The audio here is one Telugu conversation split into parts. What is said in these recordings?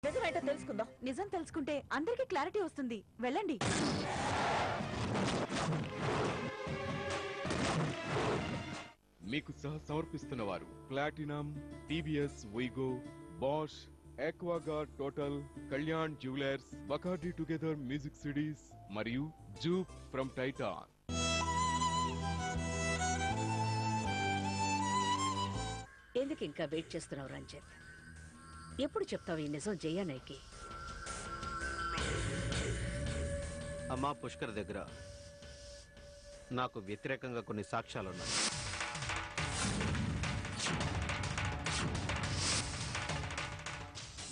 నిజమేంటో తెలుసుకుందాం. నిజం తెలుసుకుంటే అందరికీ క్లారిటీ వస్తుంది. వెళ్ళండి. మీకు సమర్పిస్తున్న వారు ప్లాటినం, టీవీఎస్, వైగో, Bosch, Aquaguard total, Kalyan jewellers, Bacardi together music CDs మరియు జూప్ ఫ్రమ్ టైటాన్. ఎందుకు ఇంకా వెయిట్ చేస్తున్నావు రంజిత్? ఎప్పుడు చెప్తావు ఈ నిజం జయానయ్యకి? అమ్మా పుష్కర్ దగ్గర నాకు వ్యతిరేకంగా కొన్ని సాక్ష్యాలున్నాయి.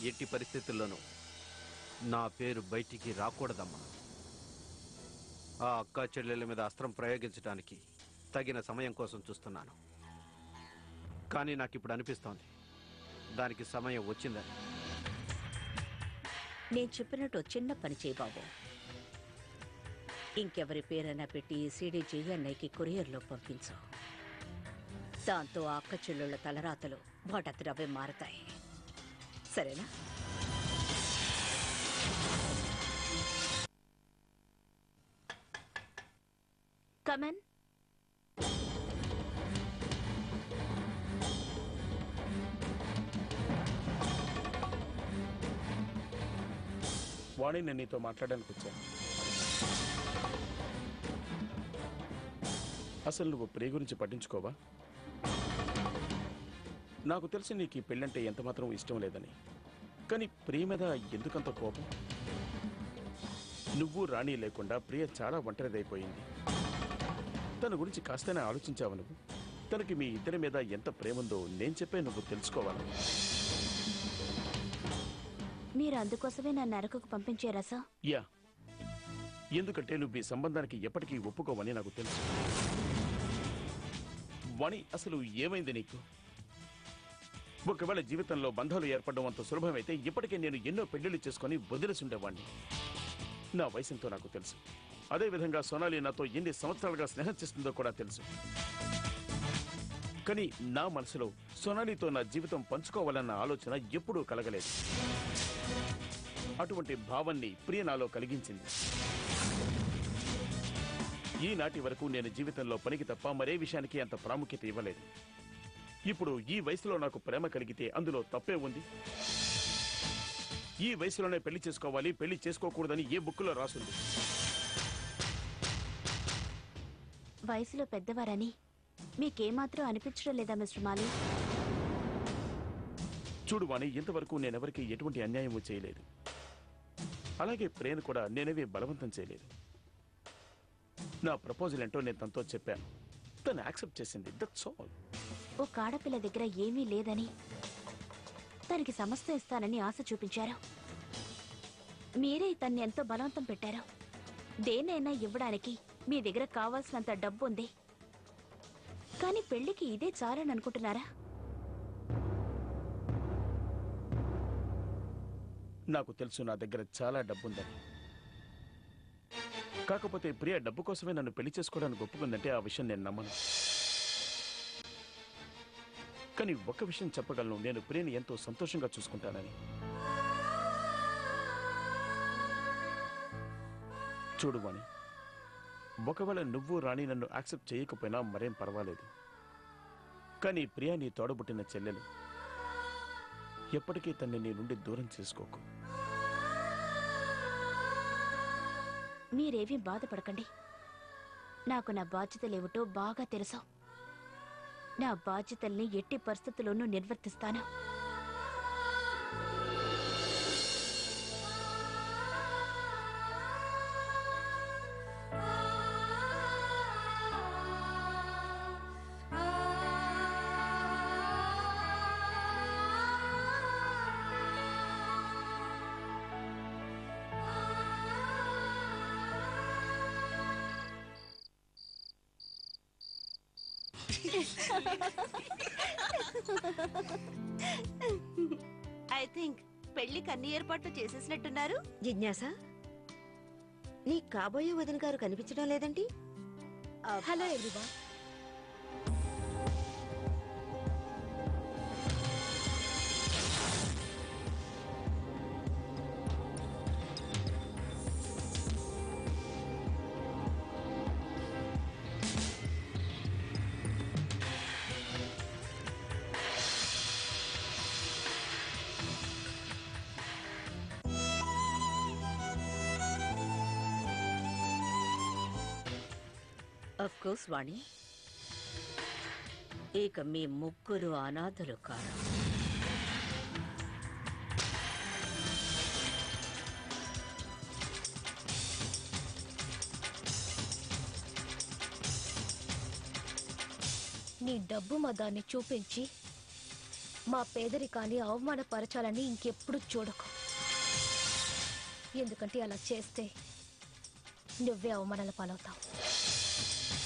ఎట్టి పరిస్థితుల్లోనూ నా పేరు బయటికి రాకూడదమ్మా. ఆ అక్కా చెల్లెల మీద అస్త్రం ప్రయోగించడానికి తగిన సమయం కోసం చూస్తున్నాను. కానీ నాకు ఇప్పుడు అనిపిస్తోంది దానికి సమయం వచ్చిందని. నేను చెప్పినట్టు చిన్న పని చేయి బాబు. ఇంకెవరి పేరైనా పెట్టి సీడీ జయాన్నయ్యకి కొరియర్లో పంపించు. దాంతో ఆ అక్క చెల్లెళ్ళ తలరాతలు వాటత్తరవే మారతాయి. సరేనా? కమన్. వాణి, నేను నీతో మాట్లాడడానికి వచ్చాను. అసలు నువ్వు ప్రియ గురించి పట్టించుకోవా? నాకు తెలిసి నీకు ఈ పెళ్ళంటే ఎంతమాత్రం ఇష్టం లేదని. కానీ ప్రియ మీద ఎందుకంత కోపం? నువ్వు రాణి లేకుండా ప్రియ చాలా ఒంటరిదైపోయింది. తన గురించి కాస్తైనా ఆలోచించావు నువ్వు? తనకి మీ ఇద్దరి మీద ఎంత ప్రేముందో నేను చెప్పే నువ్వు తెలుసుకోవాలి. మీరు అందుకోసమే నన్ను అరకుకు పంపించారా సార్? యా, ఎందుకంటే నువ్వు ఈ సంబంధానికి ఎప్పటికీ ఒప్పుకోవని నాకు తెలుసు. వాణి, అసలు ఏమైంది నీకు? ఒకవేళ జీవితంలో బంధాలు ఏర్పడడం అంత సులభమైతే ఇప్పటికే నేను ఎన్నో పెళ్లిళ్ళు చేసుకుని వదిలేసి ఉండేవాణ్ణి. నా వయసుతో నాకు తెలుసు. అదేవిధంగా సోనాలి నాతో ఎన్ని సంవత్సరాలుగా స్నేహం చేస్తుందో కూడా తెలుసు. కానీ నా మనసులో సోనాలితో నా జీవితం పంచుకోవాలన్న ఆలోచన ఎప్పుడూ కలగలేదు. అటువంటి భావాన్ని ప్రియ నాలో కలిగించింది. ఈనాటి వరకు నేను జీవితంలో పనికి తప్ప మరే విషయానికి అంత ప్రాముఖ్యత ఇవ్వలేదు. ఇప్పుడు ఈ వయసులో నాకు ప్రేమ కలిగితే అందులో తప్పే ఉంది? ఈ వయసులోనే పెళ్లి చేసుకోవాలి, పెళ్లి చేసుకోకూడదని ఏ బుక్కులో రాసుంది? వయసులో పెద్దవారని మీకేమాత్రం అనిపించడం లేదా మిస్టర్ మాలి? చూడు వాణి, ఇంతవరకు నేనెవరికి ఎటువంటి అన్యాయమూ చేయలేదు. అలాగే ప్రేమ కూడా నేనేవి బలవంతం చేయలేదు. నా ప్రపోజల్ ఏంటో నేను తనతో చెప్పాను. తను యాక్సెప్ట్ చేసింది. That's all. ఒక ఆడపిల్ల దగ్గర ఏమీ లేదని తనకి సమస్య ఇస్తానని ఆశ చూపించారు. మీరే తన్ని ఎంతో బలవంతం పెట్టారు. దేన్నైనా ఇవ్వడానికి మీ దగ్గర కావాల్సినంత డబ్బు ఉంది. కానీ పెళ్లికి ఇదే చాలని అనుకుంటున్నారా? నాకు తెలుసు నా దగ్గర చాలా డబ్బుందని. కాకపోతే ప్రియ డబ్బు కోసమే నన్ను పెళ్లి చేసుకోవడానికి ఒప్పుకుందంటే ఆ విషయం నేను నమ్మను. కానీ ఒక్క విషయం చెప్పగలను, నేను ప్రియని ఎంతో సంతోషంగా చూసుకుంటానని. చూడు వాణి, ఒకవేళ నువ్వు రాణి నన్ను యాక్సెప్ట్ చేయకపోయినా మరేం పర్వాలేదు. కానీ ప్రియా నీ తోడబుట్టిన చెల్లెలు. ఎప్పటికీ తన్ని నీ నుండి దూరం చేసుకోకు. మీరేమీ బాధపడకండి. నాకు నా బాధ్యతలేమిటో బాగా తెలుసు. నా బాధ్యతల్ని ఎట్టి పరిస్థితుల్లోనూ నిర్వర్తిస్తాను. ఐ థింక్ పెళ్లికి అన్ని ఏర్పాట్లు చేసేసినట్టున్నారు. జిజ్ఞాస, నీ కాబోయే వదిన గారు కనిపించడం లేదండి? Hello everyone. అఫ్ కోర్స్ వాణి, ఇక మీ ముగ్గురు అనాథలు కారు. నీ డబ్బు మదాన్ని చూపించి మా పేదరికాన్ని అవమానపరచాలని ఇంకెప్పుడు చూడకు. ఎందుకంటే అలా చేస్తే నువ్వే అవమానాల పాలవుతావు.